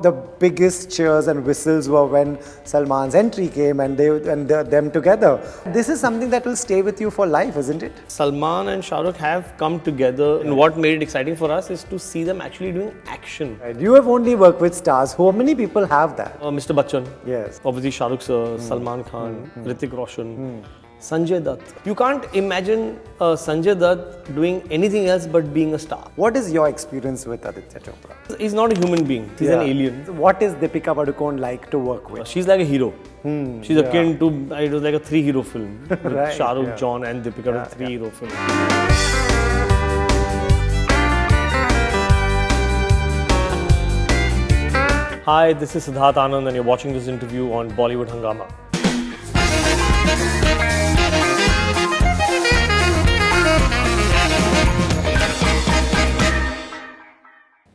The biggest cheers and whistles were when Salman's entry came and them together. This is something that will stay with you for life, isn't it? Salman and Shah Rukh have come together, and what made it exciting for us is to see them actually doing action. Right. You have only worked with stars. How many people have that? Mr. Bachchan, Yes. obviously Shah Rukh sir, Salman Khan, Hrithik Roshan, Sanjay Dutt. You can't imagine Sanjay Dutt doing anything else but being a star. What is your experience with Aditya Chopra? He's not a human being, he's an alien. What is Deepika Padukone like to work with? She's like a hero. She's akin to, it was like a 3-hero film. With Right, Shah Rukh, John and Deepika, a 3-hero film. Hi, this is Siddharth Anand and you're watching this interview on Bollywood Hungama.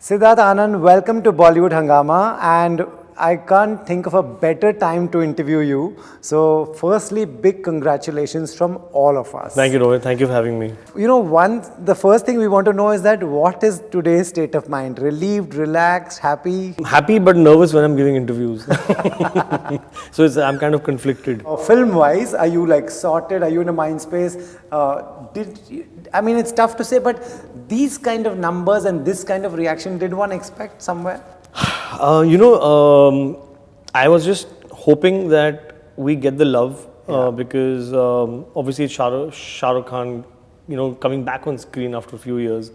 Siddharth Anand, welcome to Bollywood Hungama, and I can't think of a better time to interview you. So firstly, big congratulations from all of us. Thank you, Rohit. Thank you for having me. You know, the first thing we want to know is that what is today's state of mind? Relieved, relaxed, happy? I'm happy but nervous when I'm giving interviews. So I'm kind of conflicted. Film-wise, are you like sorted? Are you in a mind space? I mean, it's tough to say, but these kind of numbers and this kind of reaction, did one expect somewhere? I was just hoping that we get the love because obviously it's Shah Rukh Khan, coming back on screen after a few years.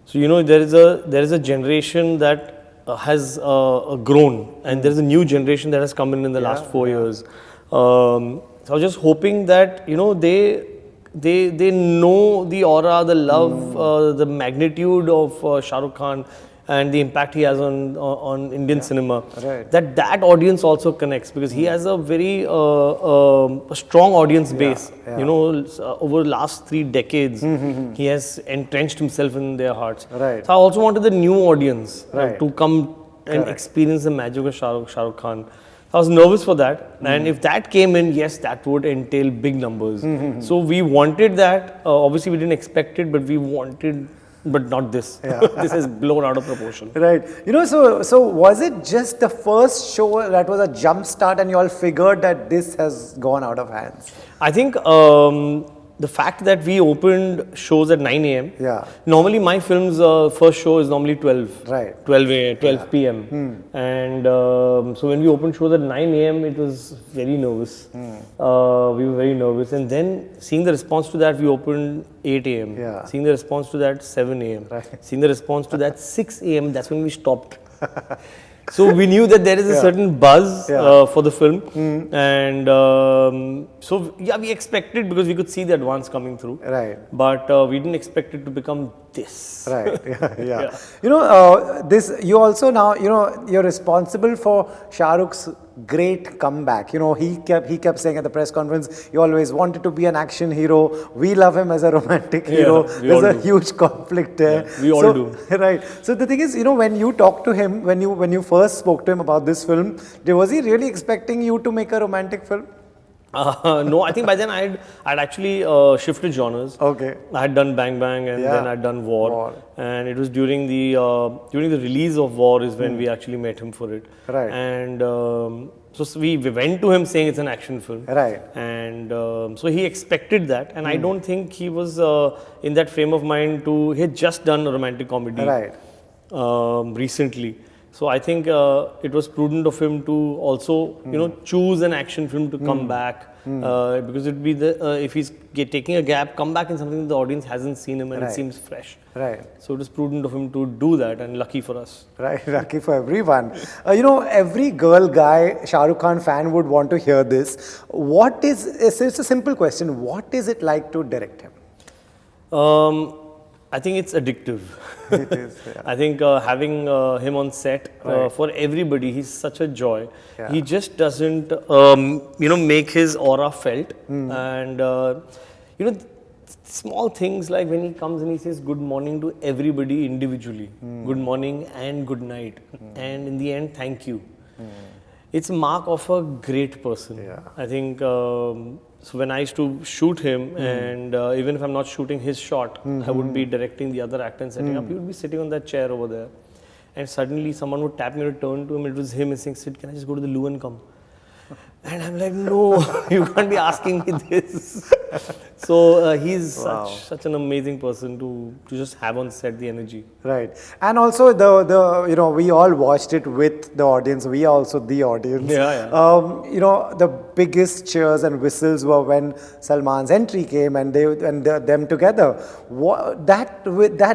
So there is a generation that has grown, and there is a new generation that has come in the last 4 years. So I was just hoping that they know the aura, the love, the magnitude of Shah Rukh Khan and the impact he has on Indian cinema. Right. That audience also connects because he has a very a strong audience base. Over the last 3 decades, he has entrenched himself in their hearts. Right. So I also wanted the new audience to come and Correct. experience the magic of Shah Rukh Khan. I was nervous for that, and if that came in, yes, that would entail big numbers. So we wanted that. Obviously, we didn't expect it, but we wanted, but not this. This is blown out of proportion. Right. So was it just the first show that was a jump start and you all figured that this has gone out of hands? I think the fact that we opened shows at 9 a.m. Yeah. Normally, my film's first show is normally 12. Right. 12 p.m. And so when we opened shows at 9 a.m., it was very nervous. We were very nervous. And then seeing the response to that, we opened 8 a.m. Yeah. Seeing the response to that, 7 a.m. Right. Seeing the response to that, 6 a.m., that's when we stopped. So we knew that there is a certain buzz for the film, and we expected, because we could see the advance coming through. Right. But we didn't expect it to become this. Right. Yeah. This you also now you're responsible for Shah Rukh's great comeback. He kept saying at the press conference, he always wanted to be an action hero. We love him as a romantic hero. There's a huge conflict there. Yeah, we all do. Right. So the thing is, when you talked to him, when you first spoke to him about this film, was he really expecting you to make a romantic film? No, I think by then I'd actually shifted genres. Okay. I had done Bang Bang, and then I'd done War. And it was during the release of War is when we actually met him for it. Right. And so we went to him saying it's an action film. Right. And so he expected that, and I don't think he was in that frame of mind he had just done a romantic comedy recently. So I think it was prudent of him to also, choose an action film to come back, because it'd be if he's taking a gap, come back in something that the audience hasn't seen him and it seems fresh. Right. So it was prudent of him to do that, and lucky for us. Right, lucky for everyone. Every girl, guy, Shah Rukh Khan fan would want to hear this. It's a simple question. What is it like to direct him? I think it's addictive. It is, yeah. I think having him on set for everybody, he's such a joy. Yeah. He just doesn't, make his aura felt. And, small things like when he comes and he says good morning to everybody individually. Good morning and good night. And in the end, thank you. It's a mark of a great person. Yeah. I think So when I used to shoot him, and even if I'm not shooting his shot, I would be directing the other actor and setting up. He would be sitting on that chair over there. and suddenly someone would tap me to turn to him. It was him and saying, "Sid, can I just go to the loo and come?" And I'm like, no, you can't be asking me this. So he's such an amazing person to just have on set, the energy. Right. And also the you know, we all watched it with the audience. We are also the audience. You know, the biggest cheers and whistles were when Salman's entry came and them together.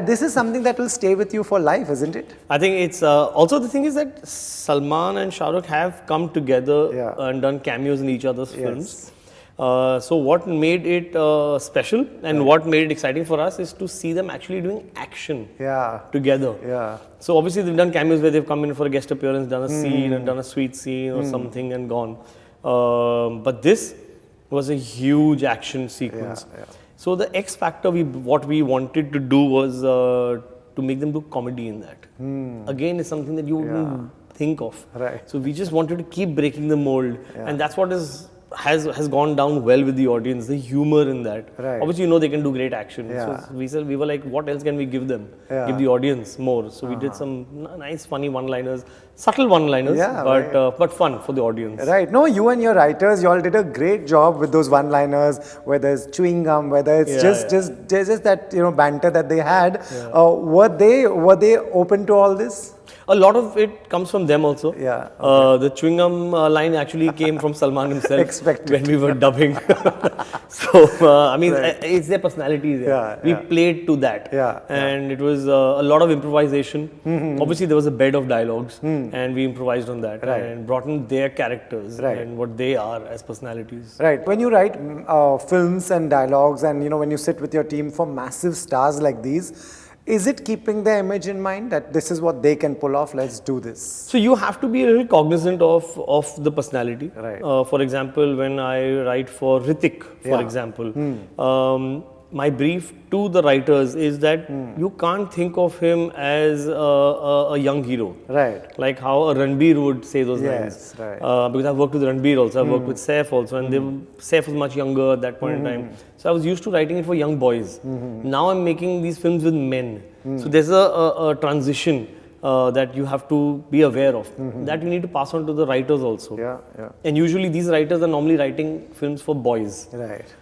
This is something that will stay with you for life, isn't it? I think it's also the thing is that Salman and Shah Rukh have come together and done cameos in each other's films. So what made it special and what made it exciting for us is to see them actually doing action together. So obviously they've done cameos where they've come in for a guest appearance, done a scene and done a sweet scene or something and gone. But this was a huge action sequence. So the X factor, what we wanted to do was to make them do comedy in that. Again, it's something that you wouldn't think of. So we just wanted to keep breaking the mold, and that's what has gone down well with the audience, the humor in that. Obviously, you know, they can do great action. So we were like, what else can we give them? Give the audience more. So we did some nice, funny one-liners, subtle one-liners, but fun for the audience. No, you and your writers, you all did a great job with those one-liners, whether it's chewing gum, whether it's just that, you know, banter that they had. Were they open to all this? A lot of it comes from them also. The chewing gum line actually came from Salman himself when we were dubbing. So, I mean, it's their personalities. We played to that. And it was a lot of improvisation. Obviously, there was a bed of dialogues and we improvised on that and brought in their characters and what they are as personalities. When you write films and dialogues and, you know, when you sit with your team for massive stars like these, is it keeping the image in mind that this is what they can pull off, let's do this? So you have to be a little cognizant of the personality. For example, when I write for Hrithik, for example, my brief to the writers is that you can't think of him as a young hero. Like how a Ranbir would say those lines. Because I've worked with Ranbir also, I've worked with Saif also, and Saif was much younger at that point in time. So I was used to writing it for young boys. Now I'm making these films with men. So there's a transition that you have to be aware of. That you need to pass on to the writers also. And usually these writers are normally writing films for boys.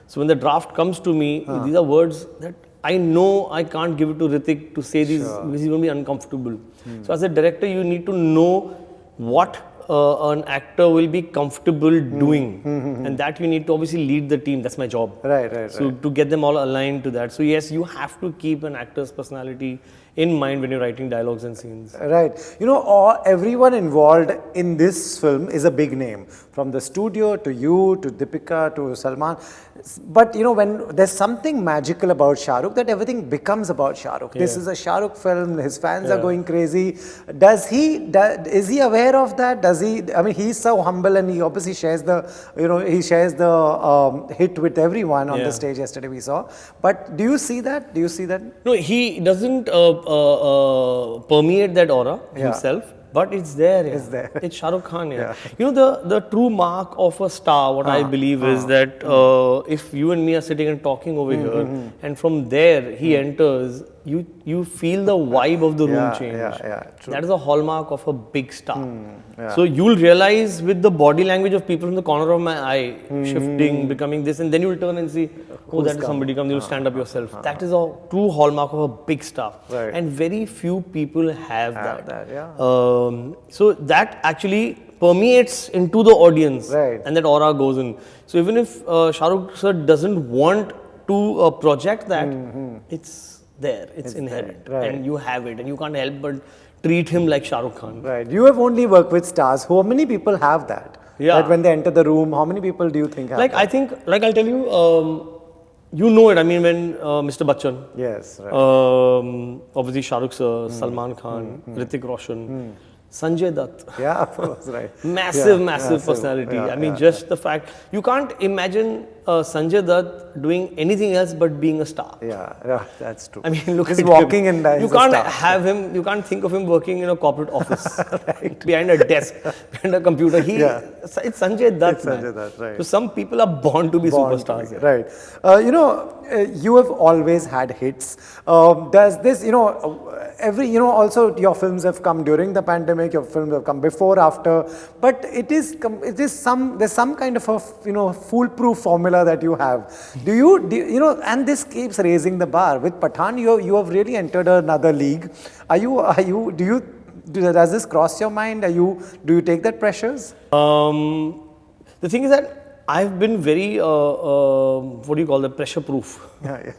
So when the draft comes to me, these are words that I know I can't give it to Hrithik to say these because he's going to be uncomfortable. So as a director, you need to know what an actor will be comfortable doing, and that you need to obviously lead the team. That's my job. So to get them all aligned to that. So yes, you have to keep an actor's personality in mind when you're writing dialogues and scenes. You know, everyone involved in this film is a big name, from the studio to you to Deepika to Salman. But you know, when there's something magical about Shah Rukh, that everything becomes about Shah Rukh. This is a Shah Rukh film. His fans are going crazy. Is he aware of that? Does he? I mean, he's so humble and he obviously shares the, you know, he shares the hit with everyone on the stage yesterday we saw. But do you see that? Do you see that? No, he doesn't permeate that aura himself. But it's there. It's Shah Rukh Khan. You know, the true mark of a star, what I believe is that if you and me are sitting and talking over here, and from there he enters, you feel the vibe of the room change. That is a hallmark of a big star. So you'll realize with the body language of people from the corner of my eye shifting, becoming this, and then you'll turn and see, oh, that is somebody come, you'll stand up yourself. That is a true hallmark of a big star. And very few people have that. So that actually permeates into the audience and that aura goes in. So even if Shah Rukh sir doesn't want to project that, it's there, it's inherent, and you have it, and you can't help but treat him like Shah Rukh Khan. You have only worked with stars. How many people have that? That when they enter the room, how many people do you think have that? I think, I'll tell you, you know it. I mean, when Mr. Bachchan, obviously Shah Rukh sir, Salman Khan, Hrithik Roshan, Sanjay Dutt. Of course, massive personality. I mean, just the fact, you can't imagine Sanjay Dutt doing anything else but being a star. Yeah, that's true. I mean, look Just at walking him. in there. You can't have him. You can't think of him working in a corporate office behind a desk, behind a computer. It's Sanjay Dutt. It's Sanjay Dutt, right. So some people are born to be superstars. Right. You have always had hits. Does this, also your films have come during the pandemic. Your films have come before, after. But there's some kind of a foolproof formula that you have. And this keeps raising the bar. With Pathaan, you have really entered another league. Does this cross your mind? Do you take that pressures? The thing is that I've been very, pressure proof. Yeah.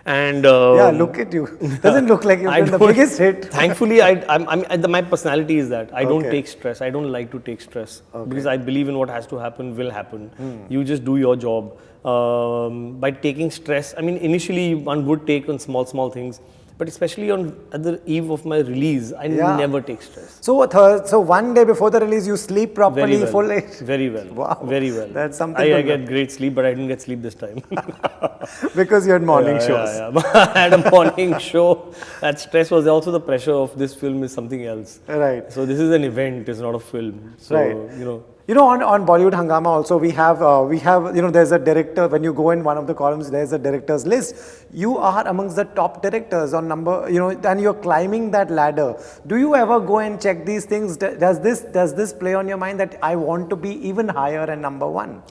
And look at you. Doesn't look like you've been the biggest hit. Thankfully, my personality is that I don't take stress. I don't like to take stress because I believe in what has to happen will happen. You just do your job. By taking stress, I mean, initially one would take on small things. But especially at the eve of my release, I never take stress. So one day before the release, you sleep properly, full 8? Very well. Wow. Very well. That's something. I get great sleep, but I didn't get sleep this time. Because you had morning shows. I had a morning show. That stress was also the pressure of this film is something else. Right. So this is an event, it's not a film. So, on Bollywood Hungama also we have there's a director. When you go in one of the columns, there's a director's list. You are amongst the top directors on number, and you're climbing that ladder. Do you ever go and check these things? Does this play on your mind that I want to be even higher and number one?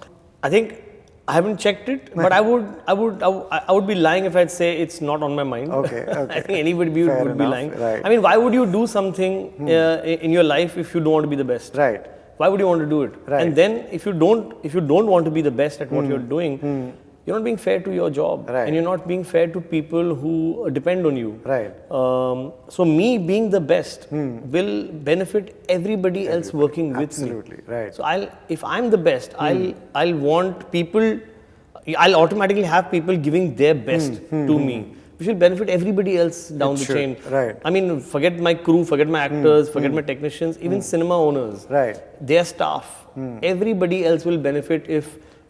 I think I haven't checked it, but I would be lying if I'd say it's not on my mind. Okay. I think anybody would be lying. Right. I mean, why would you do something in your life if you don't want to be the best? Right. Why would you want to do it? Right. And then if you don't want to be the best at what you're doing, you're not being fair to your job, and you're not being fair to people who depend on you. Right. So me being the best will benefit everybody else working with me. Absolutely. Right. So if I'm the best, I'll want people. I'll automatically have people giving their best to me, which will benefit everybody else down the chain. Right. I mean, forget my crew, forget my actors, forget my technicians, even cinema owners. Right. Their staff. Everybody else will benefit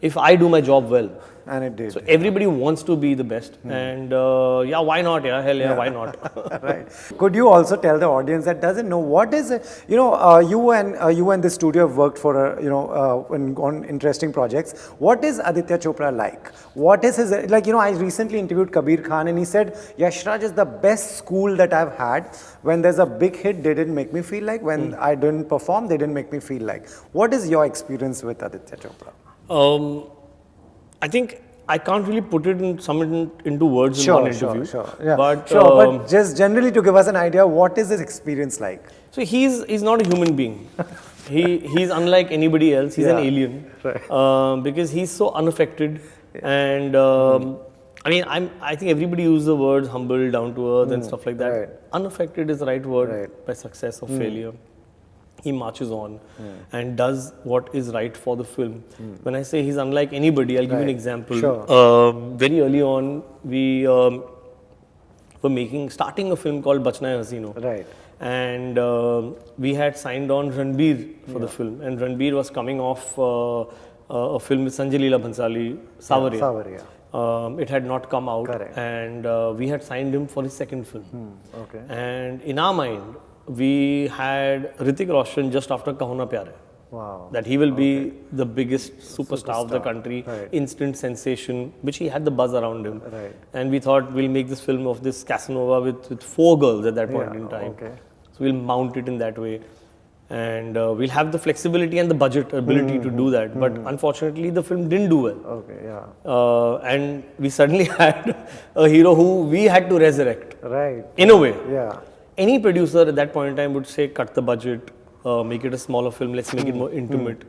if I do my job well. And it did. So everybody wants to be the best, and why not? Hell yeah, why not? Right. Could you also tell the audience that doesn't know what is it? You and the studio have worked for on interesting projects. What is Aditya Chopra like? What is his I recently interviewed Kabir Khan, and he said Yash Raj is the best school that I've had. When there's a big hit, they didn't make me feel like. When I didn't perform, they didn't make me feel like. What is your experience with Aditya Chopra? I think I can't really put it into words in one interview. Sure. Yeah. But just generally to give us an idea, what is his experience like? So he's not a human being. He's unlike anybody else. He's an alien. Right. Because he's so unaffected, and I think everybody uses the words humble, down to earth, and stuff like that. Right. Unaffected is the right word by success or failure. He marches on and does what is right for the film. When I say he's unlike anybody, I'll give you an example. Sure. Very early on, we were starting a film called Bachna Hai Hasino. Right. And we had signed on Ranbir for the film. And Ranbir was coming off a film with Sanjay Leela Bhansali, Savarya. Savarya. It had not come out. Correct. And we had signed him for his second film. Okay. And in our mind, we had Hrithik Roshan just after Kaho Na Pyar Hai. Wow. That he will be the biggest superstar of the country, instant sensation, which he had the buzz around him. Right. And we thought we'll make this film of this Casanova with 4 girls at that point in time. Okay. So we'll mount it in that way. And we'll have the flexibility and the budget ability to do that. But unfortunately, the film didn't do well. Okay, yeah. And we suddenly had a hero who we had to resurrect. Right. In a way. Yeah. Any producer at that point in time would say, cut the budget, make it a smaller film, let's make it more intimate.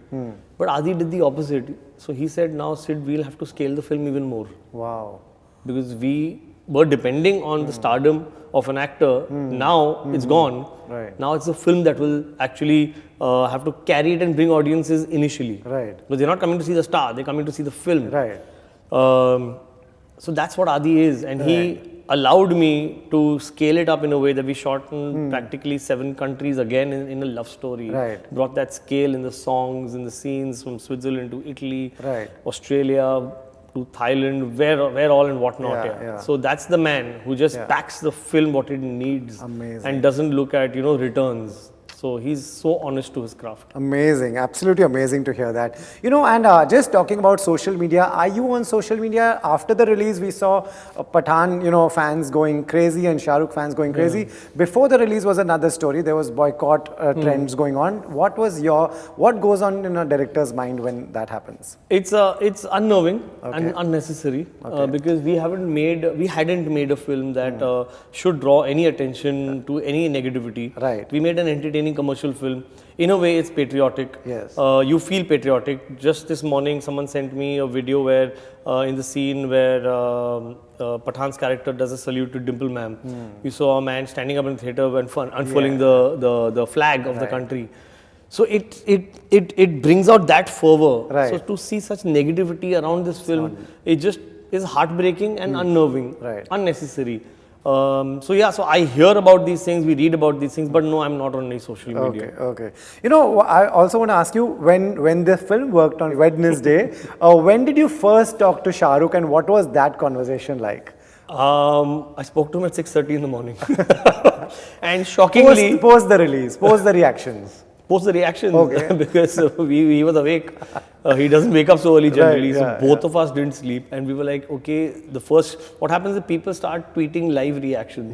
But Adi did the opposite. So he said, now Sid, we'll have to scale the film even more. Wow. Because we were depending on the stardom of an actor. Now it's gone. Right. Now it's a film that will actually have to carry it and bring audiences initially. Right. But they're not coming to see the star, they're coming to see the film. Right. So that's what Adi is. And he allowed me to scale it up in a way that we shot in practically 7 countries again in a love story. Right. Brought that scale in the songs, in the scenes from Switzerland to Italy, Right. Australia, to Thailand, where all and whatnot. Yeah, yeah. So that's the man who just packs the film what it needs. Amazing. And doesn't look at returns. So he's so honest to his craft. Amazing, absolutely amazing to hear that. And just talking about social media, are you on social media? After the release, we saw Pathaan, fans going crazy and Shah Rukh fans going crazy. Before the release was another story. There was boycott trends going on. What goes on in a director's mind when that happens? It's unnerving and unnecessary because we hadn't made a film that should draw any attention to any negativity. Right. We made an entertaining commercial film. In a way, it's patriotic. Yes. You feel patriotic. Just this morning, someone sent me a video where, in the scene where Pathaan's character does a salute to Dimple Ma'am, you saw a man standing up in the theatre and unfurling the flag of the country. So it brings out that fervor. Right. So to see such negativity around this film, it just is heartbreaking and unnerving, unnecessary. So I hear about these things, we read about these things, but no, I'm not on any social media. Okay. I also want to ask you, when the film worked on Wednesday, when did you first talk to Shah Rukh and what was that conversation like? I spoke to him at 6:30 in the morning. And shockingly... Post the release, post the reactions. Post the reactions because he was awake. He doesn't wake up so early generally. Both of us didn't sleep and we were like, okay, what happens is people start tweeting live reactions.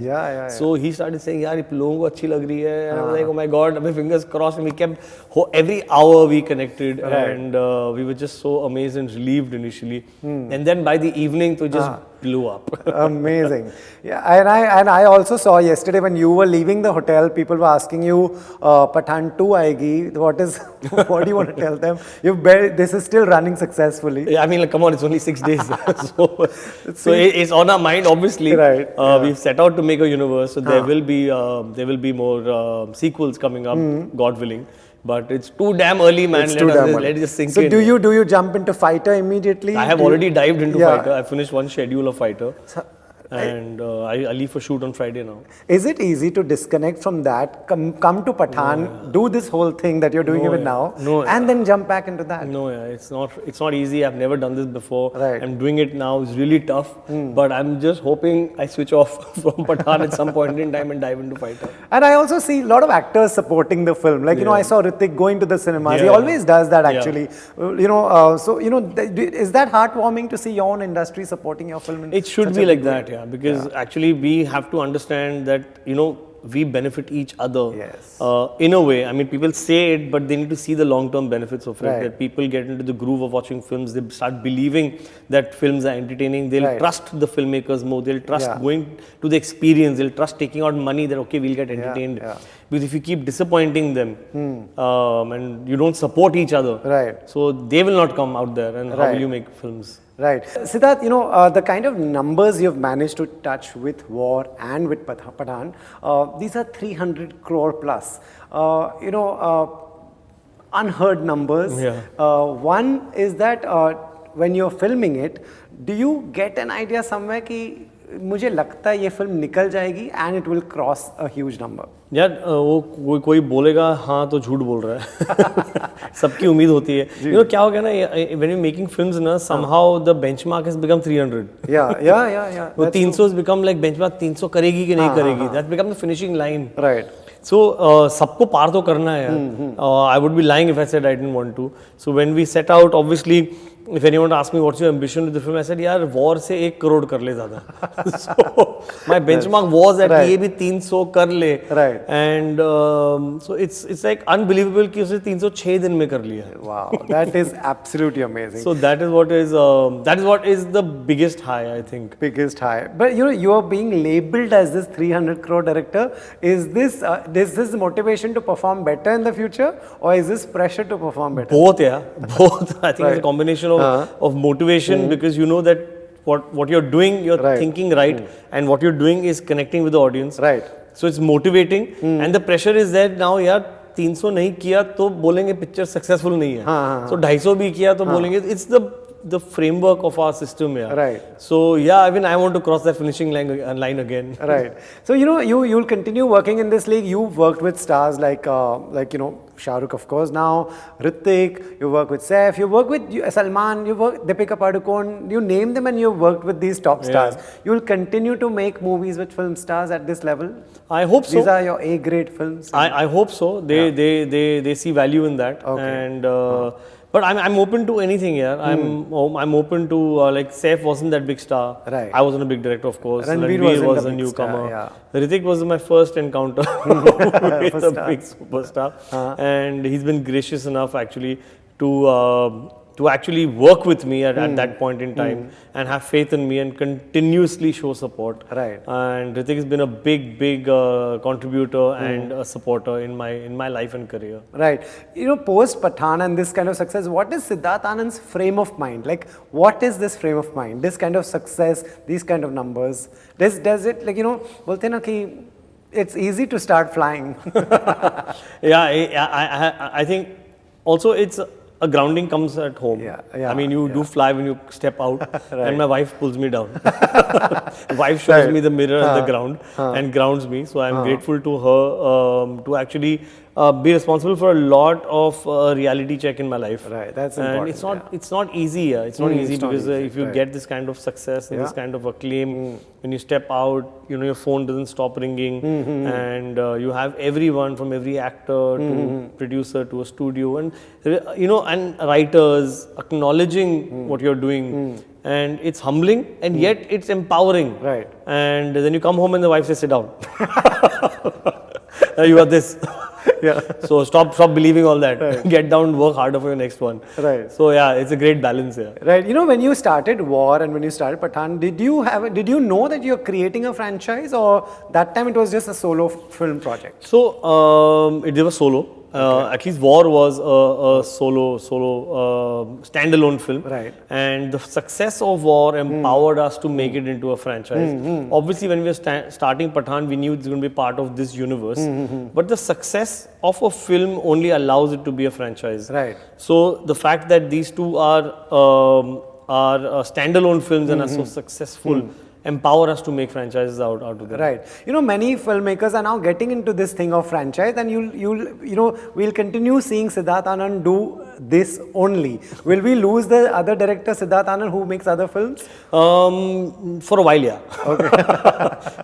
So he started saying, yaar, ye logon ko achhi lag rahi hai. And I was like, oh my God, my fingers crossed. And we kept, every hour we connected and we were just so amazed and relieved initially. And then by the evening, it just blew up. Amazing. And I also saw yesterday when you were leaving the hotel, people were asking you, Pathaan 2 aayegi. What do you want to tell them? This is still running successfully. Yeah, I mean, like, come on, it's only 6 days. so it's on our mind, obviously. We've set out to make a universe, so there will be more sequels coming up, God willing. But it's too damn early, man. Let it just sink in. So do you jump into Fighter immediately? I have already dived into Fighter. I finished one schedule of Fighter. And I leave for shoot on Friday now. Is it easy to disconnect from that, come to Pathaan, do this whole thing that you're doing even now, and then jump back into that? No, it's not easy. I've never done this before. I'm doing it now. It's really tough. But I'm just hoping I switch off from Pathaan at some point in time and dive into Fighter. And I also see a lot of actors supporting the film. Like, I saw Hrithik going to the cinemas. He always does that actually. Is that heartwarming to see your own industry supporting your film? It should be like that, because actually we have to understand that, we benefit each other in a way. I mean, people say it, but they need to see the long-term benefits of it. That people get into the groove of watching films. They start believing that films are entertaining. They'll trust the filmmakers more. They'll trust going to the experience. They'll trust taking out money that, okay, we'll get entertained. Because if you keep disappointing them and you don't support each other, so they will not come out there. And how will you make films? Right. Siddharth, the kind of numbers you've managed to touch with War and with Pathaan, these are 300 crore plus. Unheard numbers. One is that when you're filming it, do you get an idea somewhere कि मुझे लगता है ये film निकल जाएगी and it will cross a huge number? यार वो कोई बोलेगा हाँ तो झूठ बोल रहा है. सबकी उम्मीद होती है. क्या हो गया ना, when you're making films ना, somehow the benchmark has become 300. Yeah. वो 300 has become like benchmark. 300 करेगी कि नहीं करेगी. That become the finishing line. Right. So सबको पार तो करना है. I would be lying if I said I didn't want to. So when we set out, obviously, if anyone asked me what's your ambition with the film, I said, यार war से 1 crore कर ले ज़्यादा. So my benchmark was that ये भी 300 कर ले. And so it's like unbelievable कि उसने 306 दिन में कर लिया. Wow, that is absolutely amazing. So that is what is the biggest high, I think. Biggest high. But you are being labeled as this 300 crore director. Is this motivation to perform better in the future, or is this pressure to perform better? Both, both. I think it's a combination of motivation, because you know that what you're doing, you're thinking right, and what you're doing is connecting with the audience. Right. So it's motivating, and the pressure is that now, यार 300 नहीं किया तो बोलेंगे picture successful नहीं है. So 250 भी किया तो बोलेंगे. It's the framework of our system, Right. So I mean, I want to cross that finishing line again. Right. So you'll continue working in this league. You've worked with stars like Shah Rukh, of course. Now, Hrithik, you work with Saif, you work with Salman, you work Deepika Padukone. You name them and you've worked with these top stars. You will continue to make movies with film stars at this level? I hope so. These are your A-grade films? I hope so. They see value in that. Okay. And but I'm open to anything here. I'm open to like Saif wasn't that big star. Right. I wasn't a big director, of course. Ranveer was a a big newcomer. star, Hrithik was my first encounter with a big superstar, and he's been gracious enough actually to actually work with me at that point in time and have faith in me and continuously show support. Right. And Hrithik has been a big contributor and a supporter in my life and career. Right. You know, post Pathaan and this kind of success, what is Siddharth Anand's frame of mind? Like, what is this frame of mind? This kind of success, these kind of numbers. Does it, like, you know, bolte na ki it's easy to start flying. I think also it's a grounding comes at home. I mean, you do fly when you step out, and my wife pulls me down. Wife shows me the mirror and the ground and grounds me. So I'm grateful to her to actually be responsible for a lot of reality check in my life. Right, that's and important. it's not easy. It's not easy because if you right. get this kind of success and this kind of acclaim, when you step out, you know, your phone doesn't stop ringing, and you have everyone from every actor to producer to a studio, and you know, and writers acknowledging what you're doing. And it's humbling, and yet it's empowering. Right. And then you come home and the wife says, "Sit down. You are this." So stop believing all that. Right. Get down, work harder for your next one. Right. So yeah, it's a great balance here. Right. You know, when you started War and when you started Pathaan, did you know that you're creating a franchise, or that time it was just a solo film project? So it was solo. At least War was a solo standalone film. Right. And the success of War empowered us to make it into a franchise. Obviously, when we were starting Pathaan, we knew it's going to be part of this universe. But the success of a film only allows it to be a franchise. Right. So the fact that these two are standalone films and are so successful empower us to make franchises out of them. Right. You know, many filmmakers are now getting into this thing of franchise, and we'll continue seeing Siddharth Anand do this only. Will we lose the other director, Siddharth Anand, who makes other films? For a while, yeah. Okay.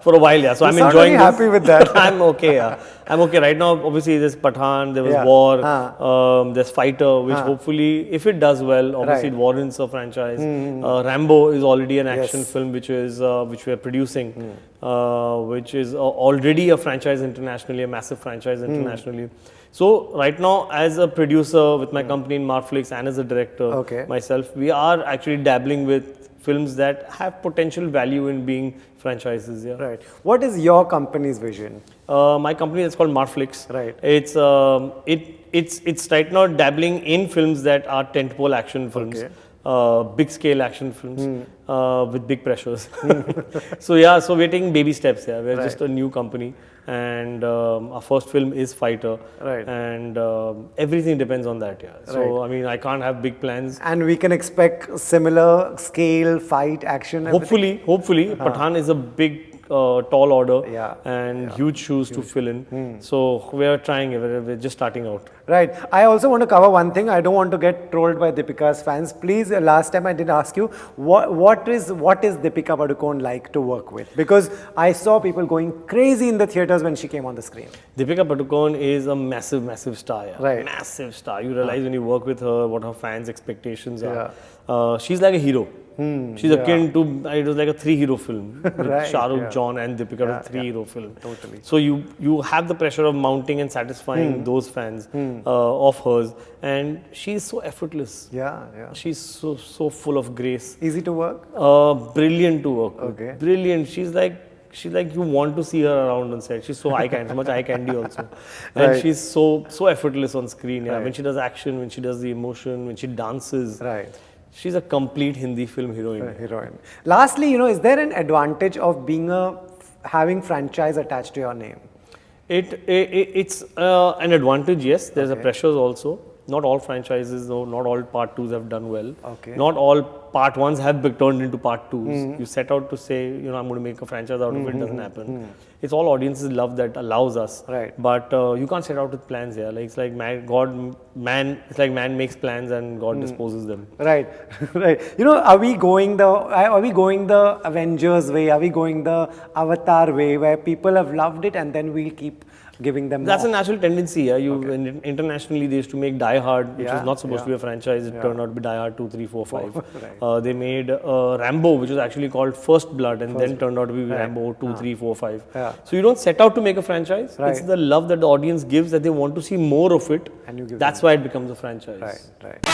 For a while, yeah. So I'm enjoying this. Happy with that. I'm okay, yeah. I'm okay. Right now, obviously, there's Pathaan, there was War, there's Fighter, which hopefully, if it does well, obviously it warrants a franchise. Rambo is already an action film which we are producing, which is already a franchise internationally, a massive franchise internationally. So right now, as a producer with my company in Marflix and as a director myself, we are actually dabbling with films that have potential value in being franchises. Yeah. Right. What is your company's vision? My company is called Marflix. Right. It's right now dabbling in films that are tentpole action films. Big scale action films with big pressures. So we're taking baby steps here. We're just a new company, and our first film is Fighter. Right. And everything depends on that. Yeah. So I mean, I can't have big plans. And we can expect similar scale, fight, action. Hopefully, Pathaan is a big. Tall order and huge shoes to fill in. So we are trying it. We're just starting out. Right. I also want to cover one thing. I don't want to get trolled by Deepika's fans. Please, last time I did ask you, what is Deepika Padukone like to work with? Because I saw people going crazy in the theaters when she came on the screen. Deepika Padukone is a massive star. Yeah. Right. Massive star. You realize when you work with her what her fans' expectations are. She's like a hero. She's akin to, it was like a 3-hero film. With Shah Rukh, John and Deepika, was a 3-hero film. Totally. So you have the pressure of mounting and satisfying those fans of hers. And she's so effortless. She's so full of grace. Easy to work? Brilliant to work with. Okay. Brilliant. She's like you want to see her around on set. She's so eye candy, so much eye candy also. And she's so effortless on screen. Yeah. When she does action, when she does the emotion, when she dances. Right. She's a complete Hindi film heroine. Lastly, is there an advantage of having franchise attached to your name? It's an advantage, yes. There's a pressures also. not all franchises, no, not all part 2s have done well. Okay. Not all part 1s have been turned into part 2s. You set out to say, I'm going to make a franchise out of it, doesn't happen. It's all audiences love that allows us. Right. But you can't set out with plans here. Like, it's like man makes plans and God disposes them. Right, right. Are we going the Avengers way? Are we going the Avatar way, where people have loved it and then we'll keep giving them That's more? a natural tendency. Yeah? Internationally, they used to make Die Hard, which Yeah, was not supposed to be a franchise. It turned out to be Die Hard 2, 3, 4, 5. Right. They made Rambo, which was actually called First Blood, and then turned out to be Rambo 2, 3, 4, 5. Yeah. So you don't set out to make a franchise. Right. It's the love that the audience gives, that they want to see more of it. And you give That's why it becomes a franchise. Right.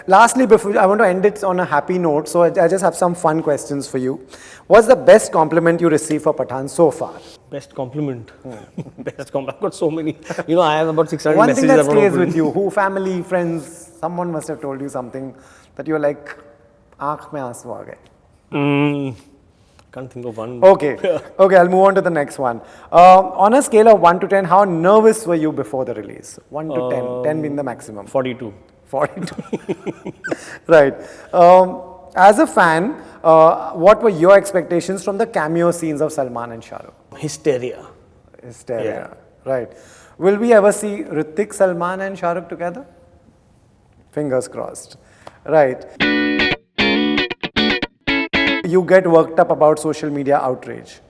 Lastly, before I want to end it on a happy note, so I just have some fun questions for you. What's the best compliment you received for Pathaan so far? Best compliment. Best compliment. I've got so many. I have about 600 One messages. thing that I've not stays opened. with you, who, family, friends, someone must have told you something that you're like, aankh mein aansu aa gaye. Can't think of one. Okay, I'll move on to the next one. On a scale of 1 to 10, how nervous were you before the release? 1 to 10, 10 being the maximum. 42. 42. Right. As a fan, what were your expectations from the cameo scenes of Salman and Shah Rukh? Hysteria. Hysteria. Right. Will we ever see Hrithik, Salman and Shah Rukh together? Fingers crossed. Right. You get worked up about social media outrage.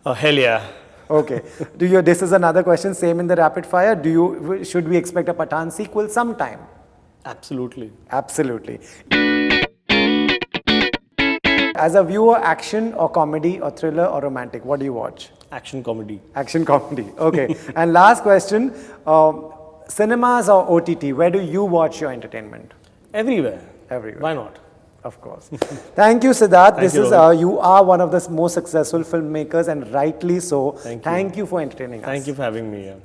Hell yeah. Okay. This is another question, same in the rapid fire. Should we expect a Pathaan sequel sometime? Absolutely. Absolutely. As a viewer, action or comedy or thriller or romantic, what do you watch? Action comedy. Action comedy. Okay. And last question, cinemas or OTT, where do you watch your entertainment? Everywhere. Everywhere. Why not? Of course. Thank you, Siddharth. Thank you, You are one of the most successful filmmakers, and rightly so. Thank you for entertaining us. Thank you for having me here.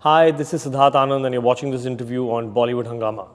Hi, this is Siddharth Anand and you're watching this interview on Bollywood Hungama.